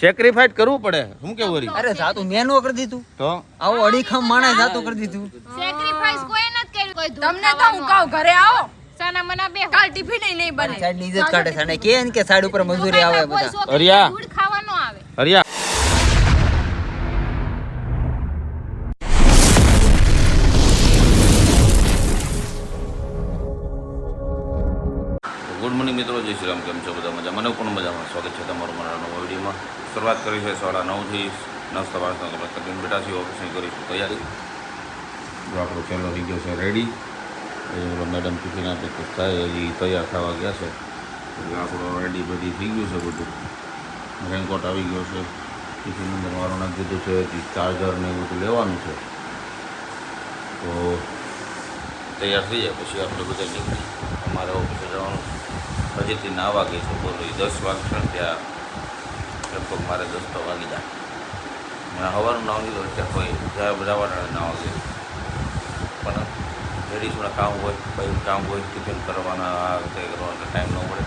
Sacrifice કરવું પડે. શું કેવું રી? અરે જાતું મેનો કરી દીધું તો આવો અડીખમ માણસ જાતું કરી દીધું. સેક્રિફાઈસ કોઈ નથી કર્યું. કોઈ તમને તો હું કહું ઘરે આવો સાના મના બે કાલ ટિફિન નહીં બને. સાઈડ ની ઇજ્જત કાઢે છે ને કે સાઈડ ઉપર મજૂરી આવે બધા. હરિયા. દૂધ ખાવાનો આવે. હરિયા ગુડ મોર્નિંગ મિત્રો, જય શ્રી રામ. કેમ છો બધા? મજા? મને પણ મજામાં. સ્વાગત છે તમારું મારા નવા વિડીયોમાં. શરૂઆત કરી છે 9:30 નાસ્તા વાસ્તા આપણે કરીને બેઠા છીએ. ઓફિસની કરીશું તૈયારી. જો આપણો ચેલો થઈ ગયો છે રેડી. મેડમ ટિફિન આપે તો થાય હજી તૈયાર થવા ગયા છે. એટલે આપણો રેડી બધી થઈ ગયું છે બધું. રેનકોટ આવી ગયો છે. ટિફિન અંદર મારું નાખી દીધું છે. હજી ચાર્જર ને એવું બધું લેવાનું છે. તો તૈયાર થઈ જાય પછી આપણે બધા નીકળી અમારે ઓફિસે જવાનું. હજીથી ના વાગે છે. બોલો એ 10 વાગશે ત્યાં લગભગ મારે 10 તો વાગી જાય. મેં સવારનું નામ લીધું ત્યાં કોઈ જ્યારે બધા વાળા ના વાગે પણ લેડીઝોના કામ હોય, ભાઈ કામ હોય, ટિફિન કરવાના આ તે કરવાના ટાઈમ ન મળે.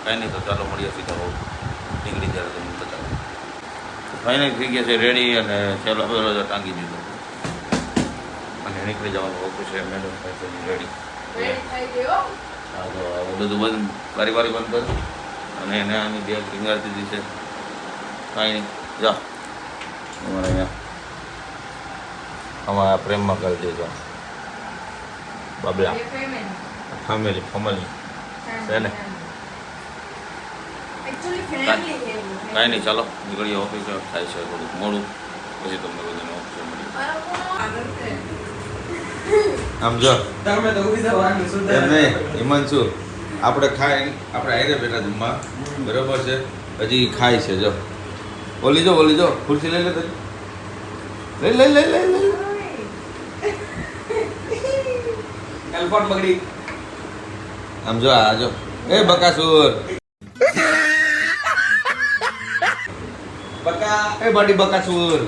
કાંઈ નહીં તો ચાલો મળીએ સીધા બહુ નીકળી ત્યારે તમને બતાવો. ફાઇનલ થઈ ગયા છે રેડી અને ચાલો હવે ટાંગી દીધો અને નીકળી જવાનું ઓફિસે. મેડમ રેડી હા તો બધું બંધ વારી બંધ કર અને એને આની બેગ રીંગાડી દીધી છે. કાંઈ નહીં જા અમારે અહીંયા અમારા પ્રેમમાં કરી દેજો બાબલા ફેમિલી છે ને. કાંઈ નહીં ચાલો નીકળીએ ઓફિસે. થાય છે થોડુંક મોડું પછી તમને બધાને ઓફિસે મળીએ. આમ જો એમ નહીં હિમાંશુ, આપણે આયરે બેઠા જમવા બરાબર છે. હજી ખાય છે. જો ઓલી જો ખુરશી લઈ લે તો લઈ આમ જો આ જો એ બકાસુર એ બાડી બકાસુર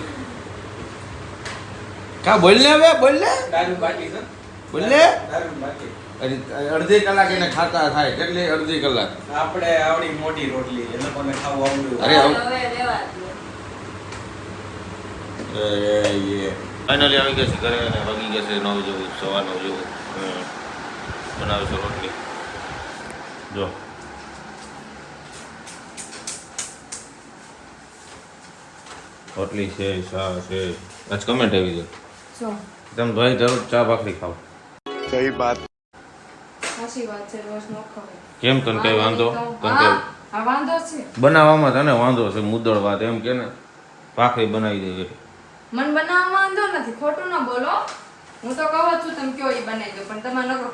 કા બોલ ને હવે બોલ ને બોલ ને. અડધી કલાક એને ખાતા થાય. કેટલી અડધી કલાક? આપણે આવડી મોટી રોટલી એ લોકોને ખાવું આવડ્યું. અરે ફાઇનલી આવી ગયા છે ઘરે અને વાગી ગયા છે 9 જેવું, 9:15 જેવું. બનાવે છે રોટલી. જો રોટલી છે, શાક છે. આજ કમેન્ટ આવી છે તમે ભાઈ દરરોજ ચા ભાખરી ખાઓ. સહી વાત. સાચી વાત છે. રોજ ન ખવાય. કેમ તને કઈ વાંધો? તને કઈ આ વાંધો છે? બનાવવામાં તને વાંધો છે? મુદ્દળ વાત એમ કે ને ભાખરી બનાવી દે. મન બનાવવામાં વાંધો નથી. ખોટું ન બોલો. હું તો કહું છું તમે કયો એ બનાવી દો પણ તમે નકરો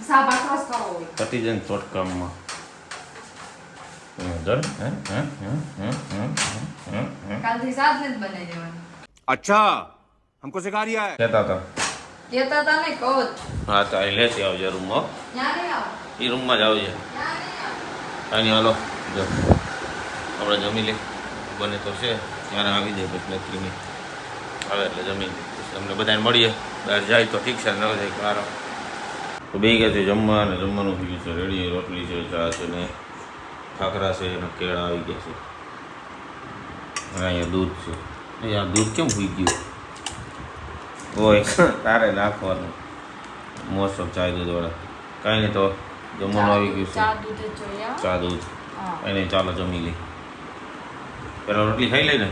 સા ભાખરો જ ખાવો હોય. પતિજન ચોટકામમાં કાલથી સાત ને જ બનાવી દેવાનું. अच्छा हमको सिखा रिया है. કહેતા હતા કેતા તા ને કહો જ. હા તો અહીં લેતી આવજે રૂમમાં. ત્યાં નહીં આવો. એ રૂમમાં જ આવજે. ત્યાં નહીં આવો. કાંઈ નહીં હાલો જો આપણે જમી લે. બને તો છે ત્યારે આવી જાય પછી નક્કી આવે એટલે જમી પછી તમને બધાને મળીએ. બહાર જાય તો ઠીક છે, ન જાય તો આરામ. તો બે ગયા છે જમવા અને જમવાનું થઈ ગયું છે રેડી. રોટલી છે, ચા છે ને ખાખરા છે અને કેળા આવી ગયા છે અને અહીંયા દૂધ છે. અહીંયા દૂધ કેમ ભૂઈ ગયું હોય? તારે નાખવાનું મોસ્ટ ઓફ ચાય દૂધવાળા. કાંઈ નહીં તો જમવાનું આવી ગયું છે. ચા દૂધ જ જોઈએ. ચા દૂધ હા. એને ચાલો જમી લઈ. પહેલાં રોટલી ખાઈ લઈ ને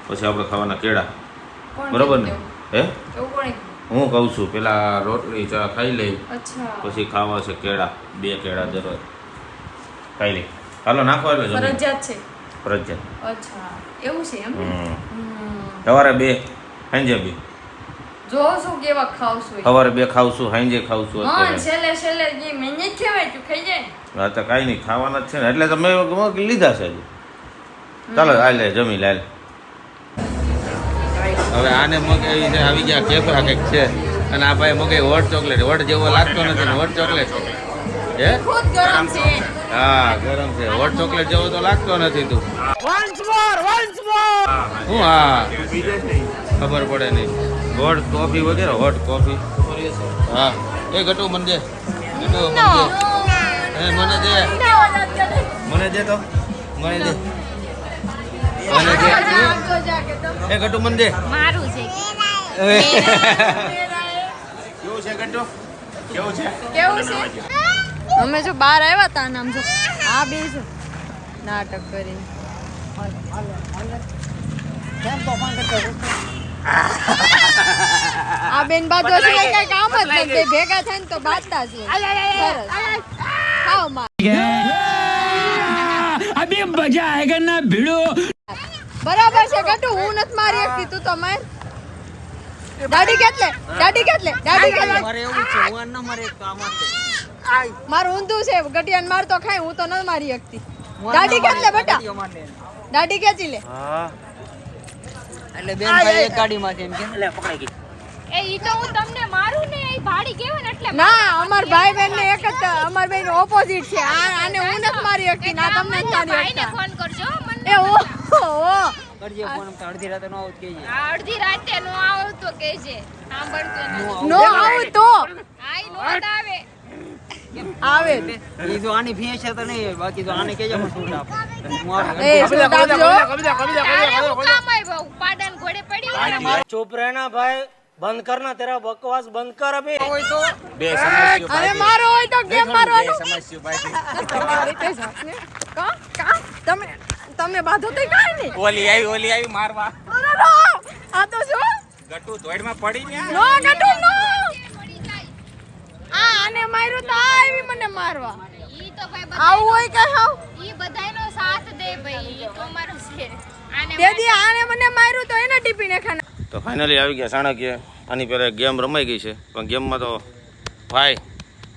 પછી આપણે ખાવાના કેળા. કોણ બરોબર ને? કીધું? હે એવું કોણે કીધું? હું કહું છું પેલા રોટલી ચા ખાઈ લઈ અચ્છા. પછી ખાવા છે કેળા. 2 કેળા દરરોજ ખાઈ લઈ. હાલો નાખો એટલે જમી. ફરજિયાત છે. ફરજિયાત. અચ્છા એવું છે એમ ને? સવારે 2 સાંજે 2. જો શું કેવા ખાવશું એ. સવારે 2 ખાવશું, સાંજે ખાવશું. હા અત્યારે છેલ્લે જે મેને કહેવાય તું ખાઈ જાય. હા તો કાંઈ નહીં ખાવાના જ છે ને એટલે તમે લીધા છે હજી. ચાલો હાલ લે જમી લે. હવે આને મગે આવી ગયા કેફા કંઈક છે અને આ ભાઈ મગે હોટ ચોકલેટ. હોટ જેવો લાગતો નથી ને હોટ ચોકલેટ હે ખુદ ગરમ છે. હા ગરમ છે. હોટ ચોકલેટ જેવો તો લાગતો નથી તું. હું હા ખબર પડે નહીં. હોટ કોફી વગેરે હોટ કોફી. હા એ ગટુ મને દે. ગટુ મને દે. મને દે તો મને દે. એ ગટુ મન દે. મારું છે કેવું છે ગટુ? કેવું છે? કેવું છે અમે જો બહાર આવ્યા તા નામ જો આ બે છે નાટક કરીને આ બેન બાજુ છે કઈ કામ જ નથી બે ભેગા થાય ને તો બાજતા જ હોય સરસ ખાઓ માં अभी मजा आएगा ना भिड़ो. બરાબર છે ગટુ હું નથી મારી એકથી તું તો માર દાડી કેટલે મારે એવું છે હું ના મારે એક કામ છે મારું ઊંધું છે ગટિયાને માર તો ખાય હું તો ન મારી એકથી દાડી કેટલે બેટા દાડી ખેંચી લે એટલે બેન ભાઈ એક ગાડીમાંથી એમ કે એ ઈ તો હું તમને મારું ને એ ભાડી કેવો ને એટલે ના અમાર ભાઈ બેન ને એક જ અમાર બેન ઓપોઝિટ છે આને હું નથી મારી એકથી ના તમને જ મારી ભાઈને એકતા ફોન કરજો મને એ ઓ કરજે ફોન અડધી રાતે નો આવત કેજે આ અડધી રાતે નો આવો તો કહેજે સાંભળતો નથી નો આવું તો આઈ નો આવે આવે ઈ જો આની ફી છે તો નહીં બાકી તો આને કેજે પણ છૂટ આપો હું આવે એ શું આપજો તારે હું કામ આવ્યો પાડન ઘોડે પડ્યું ને चुप रहना भाई, बंद करना तेरा बकवास बंद कर अभी. બે સમસ્યો અરે મારો હોય તો કેમ મારવાનું સમસ્યો ભાઈ કા તમે તમે બાધો તો કાઈ નહીં ઓલી આવી મારવા અરે નો આ તો શું ગટુ ધોઈડમાં પડી ને નો ગટુ નો પડી જાય આને માર્યું તો આ આવી મને મારવા ઈ તો ભાઈ આવું હોય કે હાવ ઈ બધાયનો સાથ દે ભાઈ ઈ તો મારું છે આને દેદી આને મને માર્યું તો એને ટીપી નાખાના તો ફાઇનલી આવી ગયા ચાણક્ય. આની પહેલા ગેમ રમાઈ ગઈ છે પણ ગેમમાં તો ભાઈ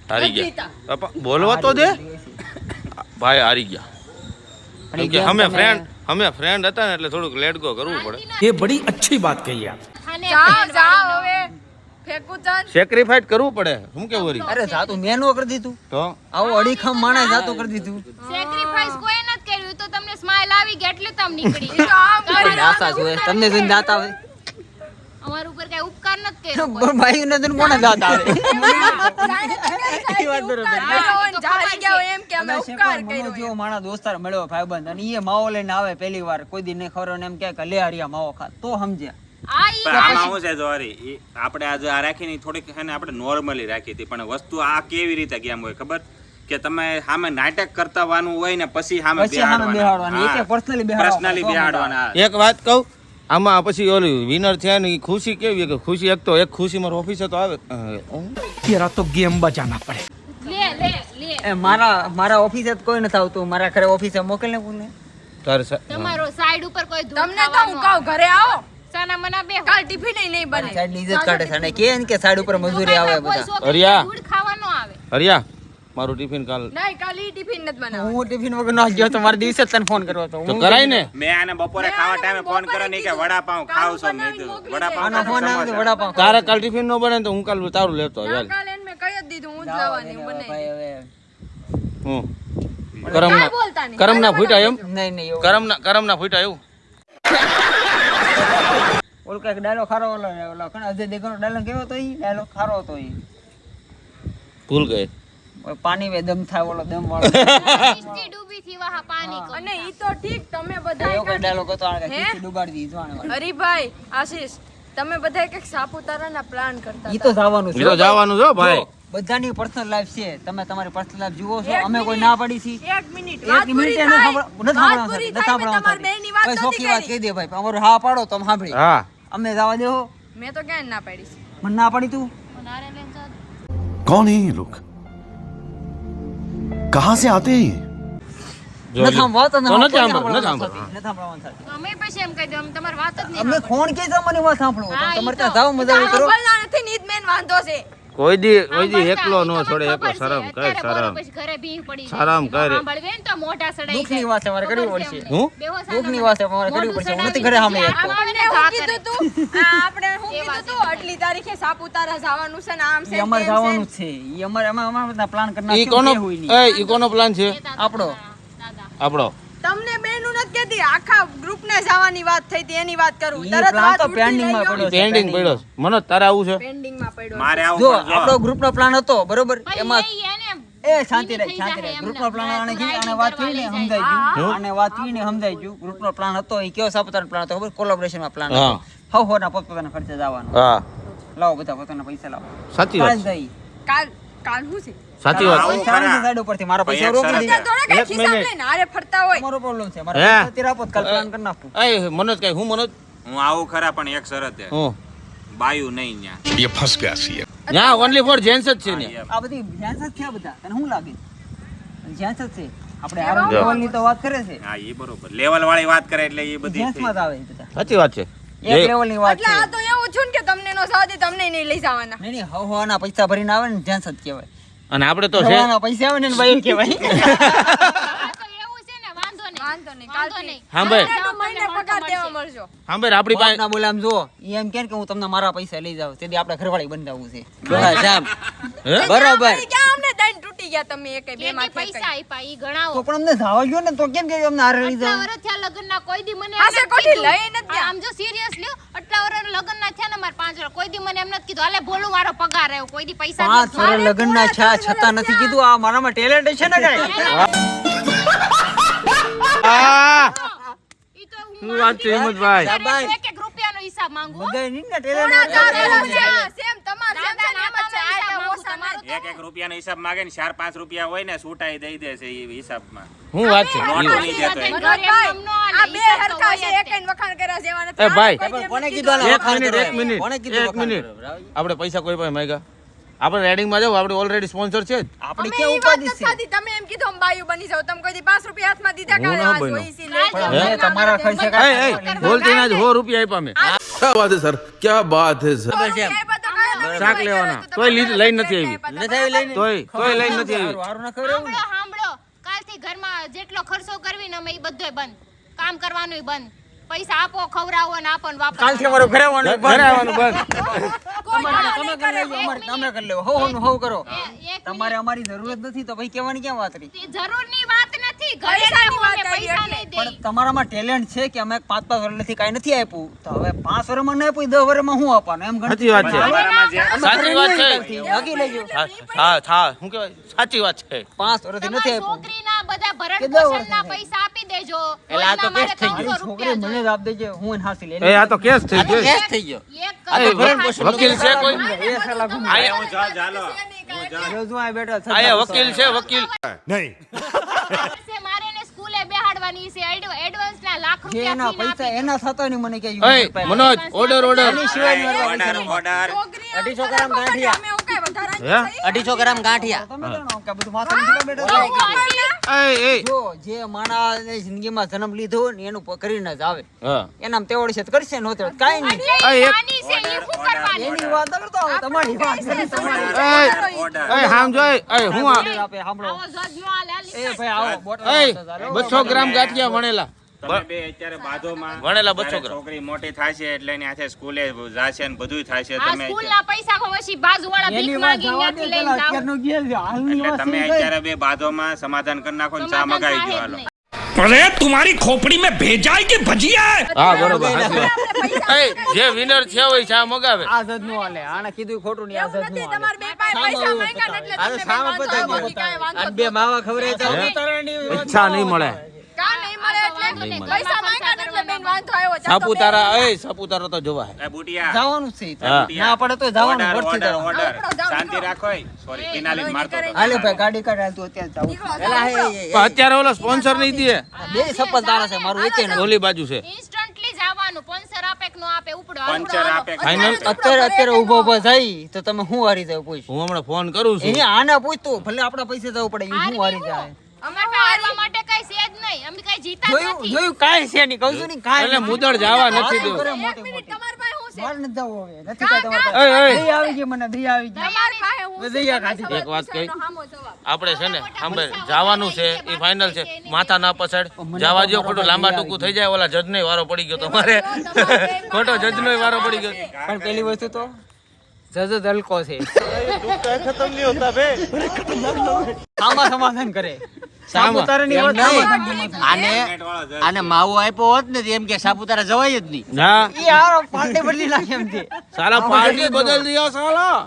હારી ગયા. પપ્પા બોલવા તો દે. ભાઈ હારી ગયા કેમ કે અમે ફ્રેન્ડ હતા ને એટલે થોડુંક લેટ ગો કરવું પડે. ये बड़ी अच्छी बात कही आप. ખાને જાઓ હવે ફેંકું તન સેક્રિફાઈસ કરવું પડે. શું કેવું વરી? અરે જાતું મેં નો કરી દીધું તો આવું અડીખમ માણસ જાતું કરી દીધું સેક્રિફાઈસ કોઈ નથી કર્યું તો તમને સ્માઈલ આવી ગઈ એટલે તમે નીકળી અરે આશા જોઈએ તમને જોઈને દાંત આવે અમાર ઉપર કઈ ઉપકાર નથી કર્યો કોઈ. પણ ભાઈ ને કોને દાંત આવે જાળી ગયા હોય એમ કે અમે ઉપકાર કર્યો જેવો માણસ દોસ્તાર મળ્યો ભાઈબંધ અને એ માવો લઈને આવે પહેલી વાર કોઈ દી નહીં ખરો ને એમ કહે કે લે હરિયા માવો ખા તો સમજ્યા આ ઈ પણ આમાં શું છે જોરી આપણે આજે આ રાખીને થોડીક છે ને આપણે નોર્મલી રાખી હતી પણ વસ્તુ આ કેવી રીતે કેમ હોય ખબર કે તમે સામે નાટક કરતાવાનું હોય ને પછી સામે બેહાડવાની એક પર્સનલી પર્સનલી બેહાડવાના એક વાત કહું આમાં પછી ઓલું વિનર થયા ને ઈ ખુશી કેવી કે ખુશી એક મારા ઓફિસે તો આવે तेरा तो गेम बचाना पड़े. લે એ મારા ઓફિસે જ કોઈ નથી આવતું મારા ઘરે ઓફિસે મોકલ ને બોલે તારે તમારો સાઈડ ઉપર કોઈ ધૂળ તમને તો હું કહું ઘરે આવો સાના મના બે કાલ ટિફિન નહીં બને સાઈડ ની ઇજ્જત કાઢે છે ને કે સાઈડ ઉપર મજૂરી આવે બધા હરિયા. ધૂળ ખાવાનો આવે હરિયા મારું ટિફિન કાલ નહીં કાલ ઈ ટિફિન નથી બનાવ હું ટિફિન વગર ન ગયો તો મારા દિવસે જ તને ફોન કરવો તો તો કરાય ને. મેં આને બપોરે ખાવા ટાઈમે ફોન કર્યો નહીં કે વડાપાઉં ખાવ છો મેં કીધું વડાપાઉં આનો ફોન આવે તો વડાપાવ તારે કાલ ટિફિન નો બને તો હું કાલ તારું લેતો હાલ. કાલ એને મેં કહી જ દીધું હું જ લાવવાની હું બનાવી ભાઈ હવે હું કાંઈ બોલતા નહીં. કરમના ફૂટા એમ નહીં એવું કરમના ફૂટા એવું ઓલો કઈક ડાયલોગ ખારો ઓલો કણ અજય દેવગણનો ડાયલોગ કેવો હતો ઈ ડાયલોગ ખારો હતો ઈ ભૂલ ગઈ પાણી વે દમ થાય ઓલો દમ વાળો કિસ્તી ડૂબી થી વાહ પાણી કો અને ઈ તો ઠીક તમે એવો બધા કઈ ડાયલોગ હતો આને હે? ખીચી ડુબાડી દીધી આને હરીભાઈ આશીષ તમે બધા એક સાપુતારાના પ્લાન કરતા ઈ તો જવાનું ઈ તો જવાનું છો ભાઈ. બધાની પર્સનલ લાઈફ છે તમે તમારી પર્સનલ લાઈફ જુઓ છો એક અમે કોઈ મિનિટ. ના પડી છી એક મિનિટ એક વાત મિનિટ પૂરી એનું થાય. સાંભળો વાત નથી પૂરી થાય, મેં તમારી સાંભળવાનું બેયની વાત ભાઈ નહોતી સોખી વાત કરી. કહી દે ભાઈ અમારું હા પાડો તમે સાંભળી હા અમને જવા દેવો મેં તો ક્યાંય ના પાડી છે. મને ના પડી તું નારે લેન જા कौन है ये लोग कहाँ से आते हैं ये? જોજો. નથી સાંભળતો ને તો નથી સાંભળવાનું સાંભળવાનું, થતી, નથી સાંભળવાનું થતી. અમે પછી એમ કહી દો અમે તમારી વાત જ નહીં અમે કોણ કે મને વાત સાંભળવું હા, તમે તમારે ઈ તો. ત્યાં જાઓ મજા કરો સાંભળના નથી ને ઈ જ મેન વાંધો છે. કોઈ દી સાંભળતા એકલો ઈ નો તો છોડે મને એકલો ખબર છે. શરમ કર અત્યારે શરમ બોલો પછી ઘરે ભીંગ પડી જાય. શરમ કર. સાંભળવી હોય ને તો મોઢા સડાઈ દુઃખની જાય. વાત છે મારે કરવી ખબર છે પડશે અમને. હું બેહોશ દુઃખની આનંદ. વાત છે અમારે કરવી મોઢું પડશે હું સડાવી નથી ઘરે સાંભળી દીધી. શકતો આપણે ઘા હું કીધું તું આપણે હું કીધું તું આટલી તારીખે સાપુતારા જવાનું છે ને આમ છે ઈ અમારે તેમ છે. જવાનું જ છે ઈ અમારે અમારે બધા પ્લાન કરી ઈ નાખ્યો કોનો કે હોય નહીં. ઈ કોનો પ્લાન છે આપણો દાદા આપણો તમને બેનું નથી કહેતી આખા ગ્રુપને જવાની વાત થઈ હતી એની વાત કરું ઈ તરત plan વાત તો ઉડતી pending માં લઈ પડ્યો ગયો. છે. પેન્ડિંગ પડ્યો છે. મનોજ તારે આવું છે પેન્ડિંગ માં પડ્યો મારે આવું જો પણ જો. આપણો ગ્રુપ નો પ્લાન હતો બરોબર ભાઈ એમાં ઈ એને એ શાંતિ ધીમી રહે થઈ શાંતિ જાય રહે એમને. ગ્રુપનો પ્લાન આને ડ્રાઇવિંગ આને વાત કરવા કરીને લઈ સમજાઈ જાય. ગયું આને વાત કરીને સમજાઈ ગયું ગ્રુપનો પ્લાન હતો એ કેવો સાપુતારાનો પ્લાન હતો ખબર કોલેબોરેશનમાં પ્લાન હા. હતો હોના પોતપોતાના ખર્ચે જવાનું હા લાવો બધા પોતાના પૈસા લાવો સાચી કાલ વાત છે. જઈ કાલ કાલ શું છે સાચી વાત આવું પૈસા આવે ખરા. છે સાઈડ ઉપરથી મારા પૈસા ભાઈ, રોકી એક દે સરસ થોડા કઈ એક ખિસ્સામાં મિનિટ. લઈને હારે ફરતા હોય તમારો પ્રોબ્લેમ છે હે? મારા પૈસા અત્યારે આપો તો કાલ પ્લાન કરી નાખું એ મનોજ કઈ હું મનોજ હું આવું ખરા પણ એક શરત હે હું બાયું નહીં ન્યા ये फंस गया सी ત્યાં ઓનલી ફોર જેન્ટ્સ જ છે ને આ બધી જેન્ટ્સ જ છે બધા તને શું લાગે જેન્ટ્સ જ છે આપણે આરંભ લેવલની તો વાત કરે છે હા એ બરોબર લેવલ વાળી વાત કરે એટલે એ બધી જેન્ટ્સમાં જ આવે એ બધા સાચી વાત છે એક લેવલની વાત એટલે છે આ તો એવું છું ને કે તમને નો સાદે તમને નહીં લઈ જવાના નહીં નહીં હવાના પૈસા ભરીને આવે ને જેન્ટ્સ જ કહેવાય અને આપણે તો છે હવાના પૈસા આવે ને એને બાયું કહેવાય હા, તો એવું છે ને વાંધો નહીં વાંધો નહીં વાંધો કાલથી નહીં હા ભાઈ તમને મહિને પગાર દેવા મળજો હા ભાઈ આપણી પાસે ના બોલે આમ જો ઈ એમ કે હું તમને મારા પૈસા લઈ જાઉં તેથી આપણે ઘરવાળી બંધાવવું છે બસ આમ. હે? બરાબર ક્યાં અમને દંડ તૂટી ગયા તમે એક બે કેટલી માં પૈસા આપ્યા ઈ તો ગણાવો પણ અમને જાવા ગયો ને તો કેમ કે અમને હારે લઈ આટલા જાવ વર્ષ થયા લગ્નના કોઈ દી મને આશે એમ નથી કોઠી કીધું. લઈ નથી ગયા. આમ જો સિરિયસ લ્યો આટલા વર્ષ લગ્નના થયા ને મારા 5 વર્ષ કોઈ દી મને એમ નથી કીધું હાલે બોલું મારો પગાર આવ્યો કોઈ દી પૈસા 5 વર્ષ લગ્નના છા છતાં નથી કીધું આ મારામાં ટેલેન્ટ છે ને કઈ આ ઈ તો હું શું વાત છે હિંમતભાઈ મારી એક એક રૂપિયાનો હિસાબ માંગુ હો. બધાય નહીં ને પોણા ચાર ટેલેન્ટ વર્ષ છે. સેમ તમાર ના, સેમ છે ને ના, એમ જ છે. ના, આ ના, ઓછા તમારું ના. એક રૂપિયાનો હિસાબ માગે ને 4-5 રૂપિયા હોય ને છૂટાઈ દઈ દે છે એ હિસાબમાં હું વાત છે નોટ ઈ નહીં દેતો એમ. મનોજભાઈ, એમ નો હાલે, આ બે હિસાબ તો હરખા હોય છે જ એકઈને વખાણ કર્યા જેવા એ નથી. ભાઈ. આ કોઈ કોને નથી કીધું આને એક વખાણ મિનિટ કરવા? એક મિનિટ કોને કીધું એક વખાણ મિનિટ કરવા? આપણે પૈસા કોઈ પાસે માંગ્યા આપણે રેડિંગમાં જાવ આપણે ઓલરેડી સ્પોન્સર છે જ આપણી અમે ક્યાં ઈ વાત ઉપાધિ નથી છે સાધી. તમે એમ કીધું અમે બાયું બની જાવ તમે કોઈ દી 5 રૂપિયા હાથમાં દીધા હું કાલે ના આ બન્યો. જોઈ સી લે. પણ અમે તમારા ખર્ચે એ કાંઈ એ બોલતી ના જ 100 રૂપિયા આપ્યા મેં क्या बात है सर क्या बात है सर ખબર છે એમ. એ બધો કાંઈ નથી. શાક લેવાના તોય લઈને નથી આવી નથી આવી લઈને તોય લઈને નથી આવી હારું ના ખબર એવું ને? સાંભળો સાંભળો કાલથી ઘરમાં જેટલો ખર્ચો કરવી ને અમે ઈ બધોય બંધ કામ કરવાનું બંધ પૈસા આપો ખવડાવો ને આપો ને વાપરો કાલથી અમારું ઘરે આવવાનું ઘરે આવવાનું બંધ તમે કરી લેજો અમારે તમે કરી લેવો હોવાનું હોવ કરો એક તમારે અમારી જરૂરત નથી તો ભાઈ કહેવાની ક્યાં વાત રહી મિનિટ, જરૂરની વાત નથી ઘરે પૈસાની રહેવું, વાત અમે આવી પૈસા એટલે. નહીં પણ દઈ. તમારામાં ટેલેન્ટ છે કે અમે 5 વર્ષથી કાંઈ નથી આપ્યું તો હવે 5 વર્ષમાં ના આપ્યું 10 વર્ષમાં શું આપવાનું એમ સાચી વાત છે અમારામાં જે સાચી વાત છે હગી લેજો હા શું કહેવાય સાચી વાત છે 5 વર્ષથી નથી તમારી આપ્યું છોકરીના બધા ભરણ કેટલા પોષણના વર્ષ પૈસા આપી દેજો એટલે આ તો રોજના કેસ મારે થઈ 300 ગયો છોકરી રૂપિયા મને જ આપ દેજે હું એને હાસી લઈ એ આ તો કેસ થઈ ગયો કેસ થઈ ગયો એક અરે, કરોડ વકીલ છે કોઈ એ સાલા ગુંડા. આયા હું જા ચાલો જો જો આ બેઠો આયા વકીલ છે વકીલ વર્ષે મારે એને સ્કૂલે બેહાડવાની છે એડવાન્સના લાખ જે રૂપિયા એના ફી ના પૈસા આપી એના થતા નહીં મને કે એ મનોજ ઓર્ડર એની સિવાય મારા ઓર્ડર ઓર્ડર છોકરી આમ 250 ગ્રામ બધા ગાંઠિયા. અમે એવું કાંઈ વધારાનું હે? નથી. 250 ગ્રામ ગાંઠિયા તમે જાણો કે બધું માથે નથી બેઠો એ જો જે માણસને જિંદગીમાં જન્મ લીધો ને એનું કરીને જ આવે હા એનામ તેવડ છે તો કરશે નો તેવડ કાઈ નહીં એટલે આ ઈ એક- નાની છે ઈ શું કરવાની એની વાત કરતો હું તમારી વાત કરી તમારી ઓર્ડર એ હામ જોઈ એ હું આ આપે સાંભળો આવો જોજો આ લાલી એ ભાઈ આવો બોટલ એ આપો તો ચાલો. 200 ગ્રામ ગાંઠિયા વણેલા તમે બે અત્યારે બાજુમાં ભણેલા 200 જ્યારે ગ્રામ. છોકરી મોટી થાય છે એટલે એની હાથે સ્કૂલે જાશે ને બધુંય થાય છે આ તમે સ્કૂલના પૈસા પછી બાજુવાળા ભીખ એની વાત માંગી જવા દે, ત્યાંથી લઈને પેલા જાઓ. અત્યારનો ગેલ છે. હાલની એટલે વાત તમે શું થઈ? અત્યારે બે બાજુમાં સમાધાન કરી નાખો ને ચા સમાધાન મગાવી થાય દો જ હાલો નહીં. अरे तुम्हारी खोपड़ी में भेजा है कि भजिया है હા બરોબર સાચી વાત. એ જે વિનર છે હોય ચા મગાવે આ જજનું હાલે આને કીધું ખોટું નહીં આ એવું જજનું નથી, હાલે તમારે બે પાસે પૈસા માંગ્યા ને એટલે તમને સામા વાંધો આવ્યો, બતાવી બાકી કાંઈ વાંધો અને બે માવા ખવડાવે તો હે? ઉતારવાની વાત ઈચ્છા નહીં મળે કાંઈ નહીં મળે એટલે નહીં મળે. પૈસા માંગ્યા ને એટલે બેન વાંધો આવ્યો. ચાલ તો સાપુતારા એ સાપુતારા તો જોવા હે એ બુટિયા જવાનું જ છે હા. ના પડે તો જવાનું ઓર્ડર વળતી ઓર્ડર જવાનું. ઓર્ડર શાંતિ રાખો સોરી કિનાલી મારતો હતો. હાલે ભાઈ ગાડી કાઢ હાલ તું અત્યારે જાવું. નીકળો, એલા, નીકળો. પણ અત્યારે ઓલો સ્પોન્સર નહીં દે બે સપલ તારા છે મારું એકે નહીં. ઓલી બાજુ છે ઇન્સ્ટન્ટલી જવાનું પંચર આપે કે નો આપે ઉપડો પંચર આપે ફાઇનલ અત્યારે ઊભો ઊભો જાય તો તમે શું હારી જાવ પૂછ હું હમણાં ફોન કરું છું એને આને પૂછતું ભલે આપણા પૈસે જવું પડે ઈ શું હારી જાય અમારે પાસે હારવા માટે કઈ છે જ નહીં અમે કઈ જીતા જ જોયું નથી જોયું કાંઈ છે નહીં કહું છું ને કાંઈ એટલે નહીં. મુદળ જવા નથી વાતો દેવું કરે એક મોટી મિનિટ, મોટી. તમારી પાસે શું છે? મારે નથી જવું હવે. નથી કાંઈ તમારે પાસે. એ, એ. દહીં આવી ગઈ મને દહીં આવી ગઈ તમારી પાસે શું છે? દહીં ખાધી. એક વાત કહી એનો સામો જવાબ. આપણે છે ને સાંભળ જવાનું છે એ ફાઇનલ છે માથા ના પછાડ જવા દો ખોટું લાંબા ટૂંકું થઈ જાય ઓલા જજ વારો પડી ગયો તમારે ખોટો જજ વારો પડી ગયો પણ પેલી વસ્તુ તો જજ હલકો છે આમાં સમાધાન કરે સાપુતારાની વાત સમાધાન. આને માવો આપ્યો હોત ને તો એમ કે સાપુતારા જવાય જ નહીં ના ઈ હારો પાર્ટી બદલી નાખે એમ છે સાલા પાર્ટી બદલ દિયા સાલા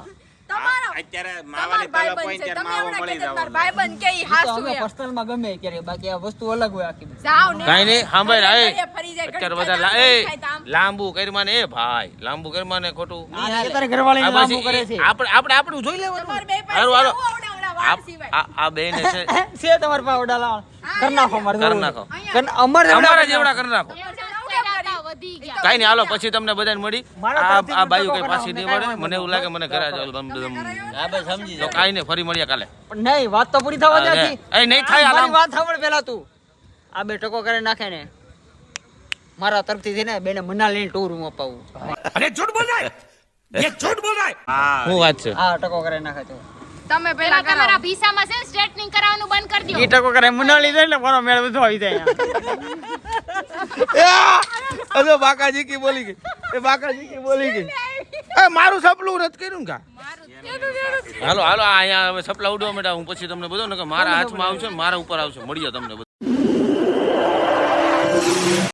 અત્યારે માવાની તલપ હોય ને ત્યારે માવો મળી જવાનો. ભાઈબંધ કે ઈ તો હાસુ અમે એમ. પર્સનલ માં ગમે ક્યારે બાકી આ વસ્તુ અલગ હોય આખી બધી. જાઓ ને કાંઈ નહીં, સાંભળ, ઘડીએ એ ફરી જાય, અત્યારે ઘડીએ બધા ખાય તામ, લાંબુ કર્યું ને, એ ભાઈ લાંબુ કર્યું ને ખોટું. તારે ઘરવાળી આ લાંબુ પછી કરે છે આપણે આપણું જોઈ લેવાનું. તમારે બે પાસે હારું, હાલો. એવું અવડા અવડા વાળ સિવાય. આ બેન છે છે તમારા પાસે ઓડા લાવ કર નાખો અમારે કર જવું. નાખો. અમારે અમારા જેવડા કરી નાખો. વધી ગયા કાંઈ નહીં, હાલો પછી તમને બધાને મળી. મારા આ તરફથી આ બાયું ટકો કઈ પાછી નહીં કરાવો, મળે. મને એવું લાગે મને ઘરે જ હા બસ સમજી તો જાય. કાંઈ નહીં, ફરી મળીએ કાલે. પણ નહીં વાત તો પૂરી થવા અરે, નથી. એ નહીં થાય, આ મારી લાંબુ. વાત સાંભળ પેલા તું. આ બે ટકો કરી નાખે ને મારા તરફથી છે ને બેને મનાલી ટૂર હું અપાવું. अरे झूठ बोल रहा है ये झूठ बोल रहा है હા શું વાત છે? હા ટકો કરી નાખે તો તમે પેલા પેલા તમારા ભીસામાં છે સ્ટ્રેટનિંગ કરાવવાનું બંધ કરી ઈ દો ટકો કરે મનાલી જાય એટલે મારો મેળ બધો આવી જાય અરે બાકાજી કી બોલી ગઈ, એ બાકાજી કી બોલી ગઈ. એ મારું સપલું નથી કર્યું ને કા? હાલો હાલો, અહીંયા હવે સપલા ઉડવા માંડ્યા. હું પછી તમને બધો ને કે મારા હાથમાં આવશે ને મારા ઉપર આવશે. મળીએ તમને.